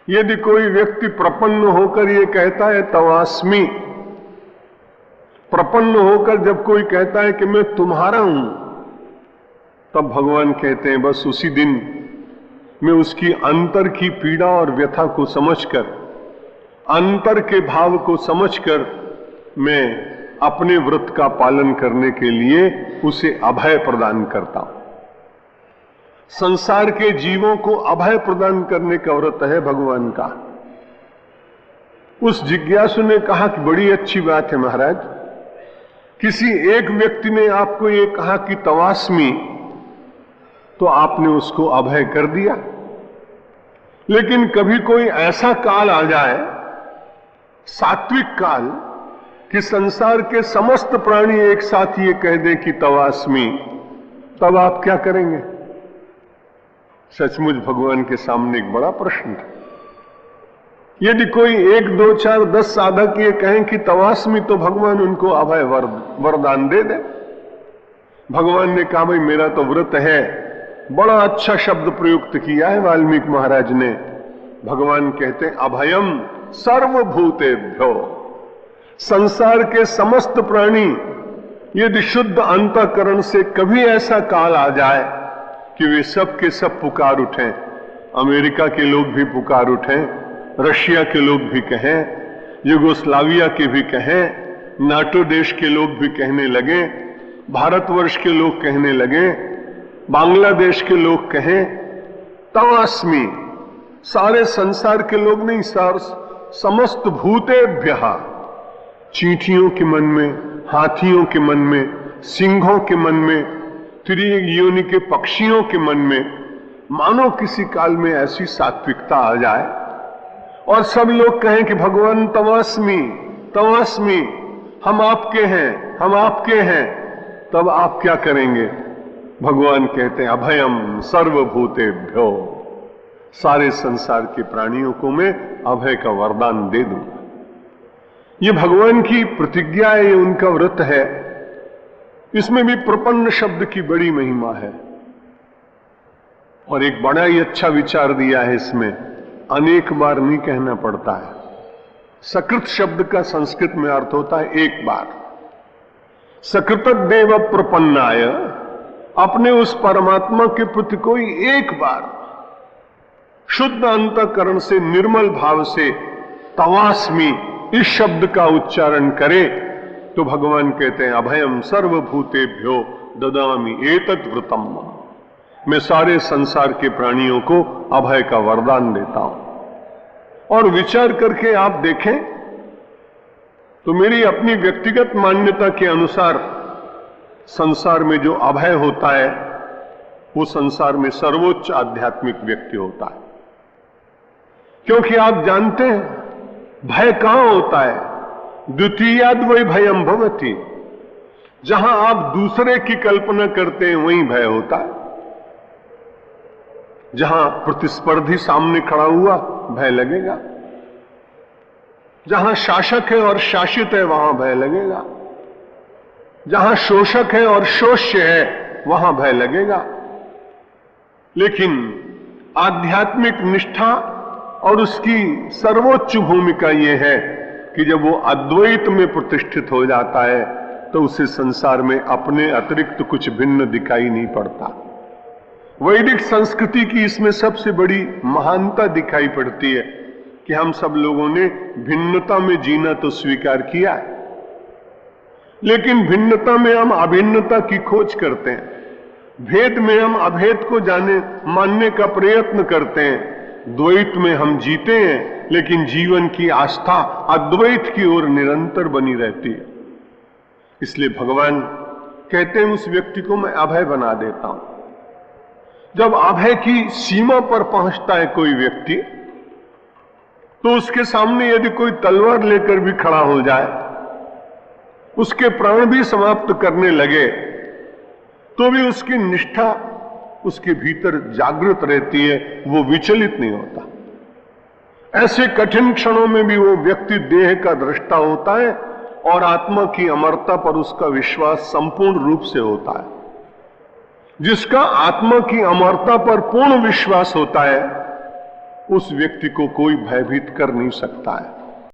यदि कोई व्यक्ति प्रपन्न होकर ये कहता है तवास्मि, प्रपन्न होकर जब कोई कहता है कि मैं तुम्हारा हूं, तब भगवान कहते हैं बस उसी दिन मैं उसकी अंतर की पीड़ा और व्यथा को समझकर, अंतर के भाव को समझकर मैं अपने व्रत का पालन करने के लिए उसे अभय प्रदान करता हूं। संसार के जीवों को अभय प्रदान करने का व्रत है भगवान का। उस जिज्ञासु ने कहा कि बड़ी अच्छी बात है महाराज, किसी एक व्यक्ति ने आपको ये कहा कि तवास्मि, तो आपने उसको अभय कर दिया। लेकिन कभी कोई ऐसा काल आ जाए, सात्विक काल, कि संसार के समस्त प्राणी एक साथ ये कह दे कि तवास्मि, तब आप क्या करेंगे? सचमुच भगवान के सामने एक बड़ा प्रश्न था। यदि कोई 1, 2, 4, 10 साधक ये कहें कि तवास्मि, तो भगवान उनको अभय वरदान दे दे। भगवान ने कहा भाई मेरा तो व्रत है। बड़ा अच्छा शब्द प्रयुक्त किया है वाल्मीकि महाराज ने। भगवान कहते हैं अभयम सर्वभूतेभ्यो, संसार के समस्त प्राणी यदि शुद्ध अंतःकरण से कभी ऐसा काल आ जाए कि वे सब के सब पुकार उठें, अमेरिका के लोग भी पुकार उठें, रशिया के लोग भी कहें, युगोस्लाविया के भी कहें, नाटो देश के लोग भी कहने लगे, भारतवर्ष के लोग कहने लगे, बांग्लादेश के लोग कहें तवास्मि, सारे संसार के लोग नहीं, समस्त भूतेभ्यः, चींटियों के मन में, हाथियों के मन में, सिंहों के मन में, त्रियोनि के पक्षियों के मन में, मानो किसी काल में ऐसी सात्विकता आ जाए और सब लोग कहें कि भगवान तवास्मि तवास्मि, हम आपके हैं, हम आपके हैं, तब आप क्या करेंगे? भगवान कहते हैं अभयम सर्वभूतेभ्यो, सारे संसार के प्राणियों को मैं अभय का वरदान दे दूंगा। ये भगवान की प्रतिज्ञा है, ये उनका व्रत है। इसमें भी प्रपन्न शब्द की बड़ी महिमा है और एक बड़ा ही अच्छा विचार दिया है। इसमें अनेक बार नहीं कहना पड़ता है। सकृत शब्द का संस्कृत में अर्थ होता है एक बार। सकृतदेव प्रपन्नाय, अपने उस परमात्मा के प्रति कोई एक बार शुद्ध अंतःकरण से, निर्मल भाव से तवास्मि इस शब्द का उच्चारण करे तो भगवान कहते हैं अभयम सर्वभूतेभ्यो ददामि एतत् व्रतम, मैं सारे संसार के प्राणियों को अभय का वरदान देता हूं। और विचार करके आप देखें तो मेरी अपनी व्यक्तिगत मान्यता के अनुसार संसार में जो अभय होता है वो संसार में सर्वोच्च आध्यात्मिक व्यक्ति होता है। क्योंकि आप जानते हैं भय कहां होता है? द्वितीयाद्वै भयम भवति, जहां आप दूसरे की कल्पना करते हैं वहीं भय होता है। जहां प्रतिस्पर्धी सामने खड़ा हुआ भय लगेगा, जहां शासक है और शासित है वहां भय लगेगा, जहां शोषक है और शोष्य है वहां भय लगेगा। लेकिन आध्यात्मिक निष्ठा और उसकी सर्वोच्च भूमिका यह है कि जब वो अद्वैत में प्रतिष्ठित हो जाता है तो उसे संसार में अपने अतिरिक्त कुछ भिन्न दिखाई नहीं पड़ता। वैदिक संस्कृति की इसमें सबसे बड़ी महानता दिखाई पड़ती है कि हम सब लोगों ने भिन्नता में जीना तो स्वीकार किया है, लेकिन भिन्नता में हम अभिन्नता की खोज करते हैं, भेद में हम अभेद को मानने का प्रयत्न करते हैं, द्वैत में हम जीते हैं लेकिन जीवन की आस्था अद्वैत की ओर निरंतर बनी रहती है। इसलिए भगवान कहते हैं उस व्यक्ति को मैं अभय बना देता हूं। जब अभय की सीमा पर पहुंचता है कोई व्यक्ति, तो उसके सामने यदि कोई तलवार लेकर भी खड़ा हो जाए, उसके प्राण भी समाप्त करने लगे, तो भी उसकी निष्ठा उसके भीतर जागृत रहती है, वो विचलित नहीं होता। ऐसे कठिन क्षणों में भी वो व्यक्ति देह का दृष्टा होता है और आत्मा की अमरता पर उसका विश्वास संपूर्ण रूप से होता है। जिसका आत्मा की अमरता पर पूर्ण विश्वास होता है उस व्यक्ति को कोई भयभीत कर नहीं सकता है।